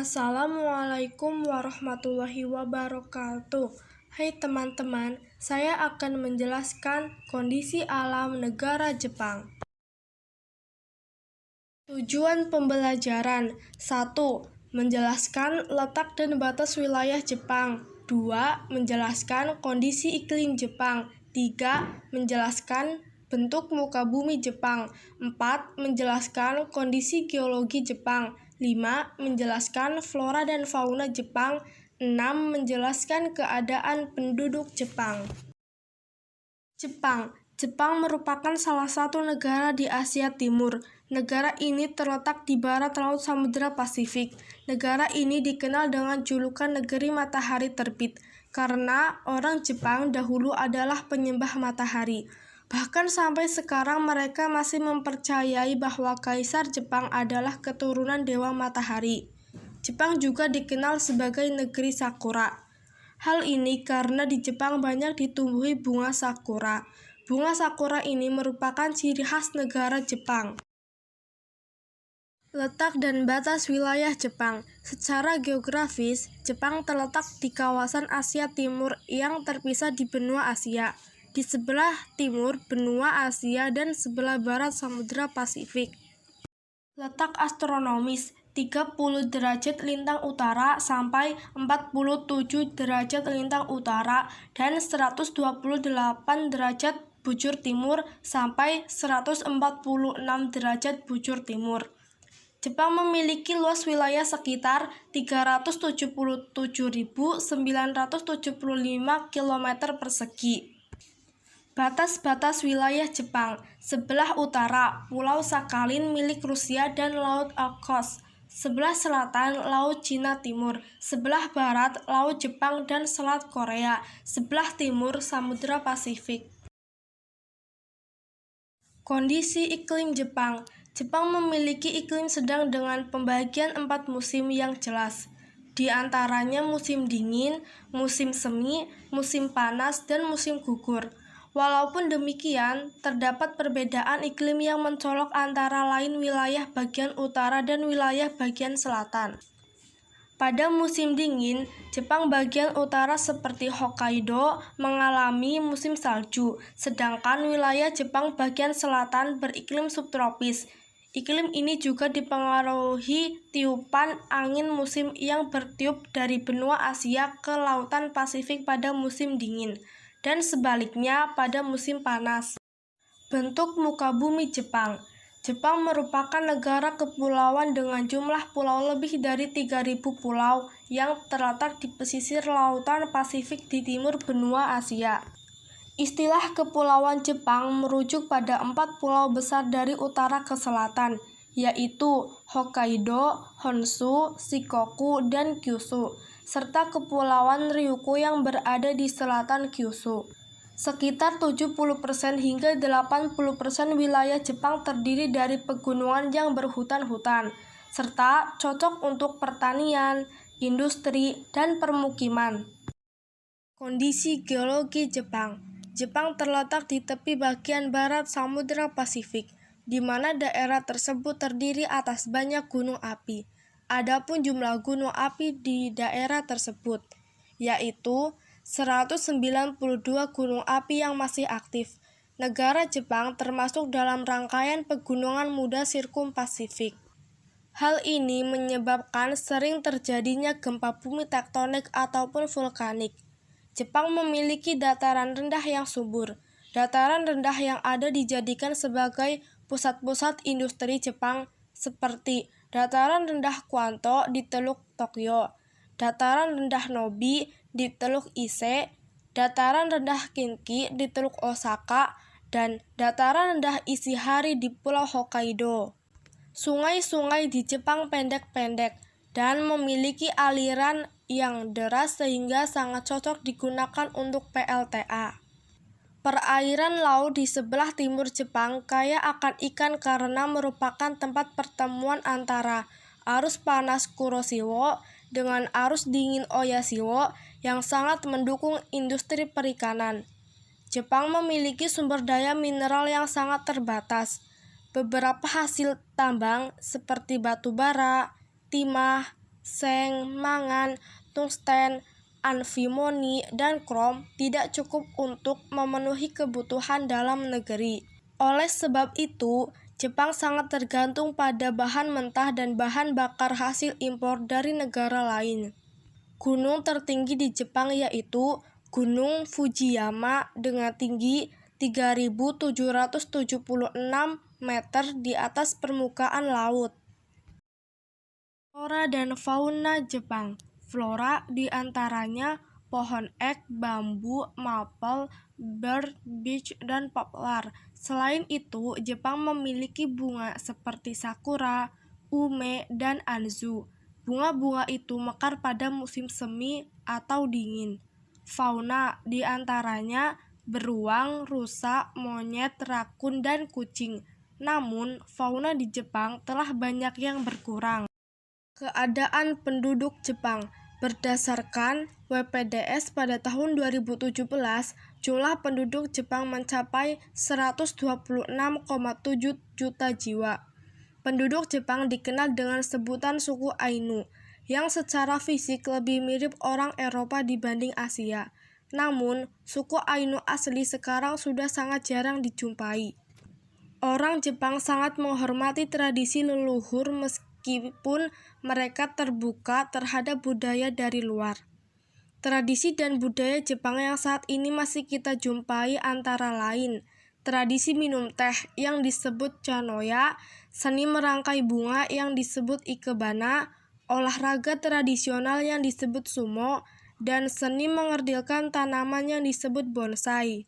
Assalamualaikum warahmatullahi wabarakatuh. Hai teman-teman, saya akan menjelaskan kondisi alam negara Jepang. Tujuan pembelajaran: 1. Menjelaskan letak dan batas wilayah Jepang. 2. Menjelaskan kondisi iklim Jepang. 3. Menjelaskan bentuk muka bumi Jepang. 4. Menjelaskan kondisi geologi Jepang. 5. Menjelaskan flora dan fauna Jepang. 6. Menjelaskan keadaan penduduk Jepang. Jepang merupakan salah satu negara di Asia Timur. Negara ini terletak di barat laut Samudra Pasifik. Negara ini dikenal dengan julukan negeri matahari terbit, karena orang Jepang dahulu adalah penyembah matahari. Bahkan sampai sekarang mereka masih mempercayai bahwa Kaisar Jepang adalah keturunan Dewa Matahari. Jepang juga dikenal sebagai negeri sakura. Hal ini karena di Jepang banyak ditumbuhi bunga sakura. Bunga sakura ini merupakan ciri khas negara Jepang. Letak dan batas wilayah Jepang. Secara geografis, Jepang terletak di kawasan Asia Timur yang terpisah di benua Asia. Di sebelah timur benua Asia dan sebelah barat Samudra Pasifik. Letak astronomis: 30 derajat lintang utara sampai 47 derajat lintang utara dan 128 derajat bujur timur sampai 146 derajat bujur timur. Jepang memiliki luas wilayah sekitar 377.975 km persegi. Batas-batas wilayah Jepang. Sebelah utara, Pulau Sakhalin milik Rusia dan Laut Okhotsk. Sebelah selatan, Laut Cina Timur. Sebelah barat, Laut Jepang dan Selat Korea. Sebelah timur, Samudra Pasifik. Kondisi iklim Jepang. Jepang memiliki iklim sedang dengan pembagian 4 musim yang jelas. Di antaranya musim dingin, musim semi, musim panas, dan musim gugur. Walaupun demikian, terdapat perbedaan iklim yang mencolok antara lain wilayah bagian utara dan wilayah bagian selatan. Pada musim dingin, Jepang bagian utara seperti Hokkaido mengalami musim salju, sedangkan wilayah Jepang bagian selatan beriklim subtropis. Iklim ini juga dipengaruhi tiupan angin musim yang bertiup dari benua Asia ke lautan Pasifik pada musim dingin, dan sebaliknya pada musim panas. Bentuk muka bumi Jepang. Jepang merupakan negara kepulauan dengan jumlah pulau lebih dari 3.000 pulau yang terletak di pesisir lautan Pasifik di timur benua Asia. Istilah kepulauan Jepang merujuk pada 4 pulau besar dari utara ke selatan, yaitu Hokkaido, Honshu, Shikoku, dan Kyushu, serta Kepulauan Ryukyu yang berada di selatan Kyushu. Sekitar 70% hingga 80% wilayah Jepang terdiri dari pegunungan yang berhutan-hutan, serta cocok untuk pertanian, industri, dan permukiman. Kondisi geologi Jepang. Jepang terletak di tepi bagian barat Samudra Pasifik, di mana daerah tersebut terdiri atas banyak gunung api. Adapun jumlah gunung api di daerah tersebut, yaitu 192 gunung api yang masih aktif. Negara Jepang termasuk dalam rangkaian pegunungan muda Sirkum Pasifik. Hal ini menyebabkan sering terjadinya gempa bumi tektonik ataupun vulkanik. Jepang memiliki dataran rendah yang subur. Dataran rendah yang ada dijadikan sebagai pusat-pusat industri Jepang seperti dataran rendah Kwanto di Teluk Tokyo, dataran rendah Nobi di Teluk Ise, dataran rendah Kinki di Teluk Osaka, dan dataran rendah Ishihari di Pulau Hokkaido. Sungai-sungai di Jepang pendek-pendek dan memiliki aliran yang deras sehingga sangat cocok digunakan untuk PLTA. Perairan laut di sebelah timur Jepang kaya akan ikan karena merupakan tempat pertemuan antara arus panas Kuroshio dengan arus dingin Oyashio yang sangat mendukung industri perikanan. Jepang memiliki sumber daya mineral yang sangat terbatas. Beberapa hasil tambang seperti batu bara, timah, seng, mangan, tungsten, antimoni, dan krom tidak cukup untuk memenuhi kebutuhan dalam negeri. Oleh sebab itu, Jepang sangat tergantung pada bahan mentah dan bahan bakar hasil impor dari negara lain. Gunung tertinggi di Jepang yaitu Gunung Fujiyama dengan tinggi 3.776 meter di atas permukaan laut. Flora dan fauna Jepang. Flora diantaranya pohon ek, bambu, maple, birch, beech, dan poplar. Selain itu, Jepang memiliki bunga seperti sakura, ume, dan anzu. Bunga-bunga itu mekar pada musim semi atau dingin. Fauna diantaranya beruang, rusa, monyet, rakun, dan kucing. Namun, fauna di Jepang telah banyak yang berkurang. Keadaan penduduk Jepang. Berdasarkan WPDS pada tahun 2017, jumlah penduduk Jepang mencapai 126,7 juta jiwa. Penduduk Jepang dikenal dengan sebutan suku Ainu, yang secara fisik lebih mirip orang Eropa dibanding Asia. Namun, suku Ainu asli sekarang sudah sangat jarang dijumpai. Orang Jepang sangat menghormati tradisi leluhur meskipun mereka terbuka terhadap budaya dari luar. Tradisi dan budaya Jepang yang saat ini masih kita jumpai antara lain tradisi minum teh yang disebut chanoya, seni merangkai bunga yang disebut ikebana, olahraga tradisional yang disebut sumo, dan seni mengerdilkan tanaman yang disebut bonsai.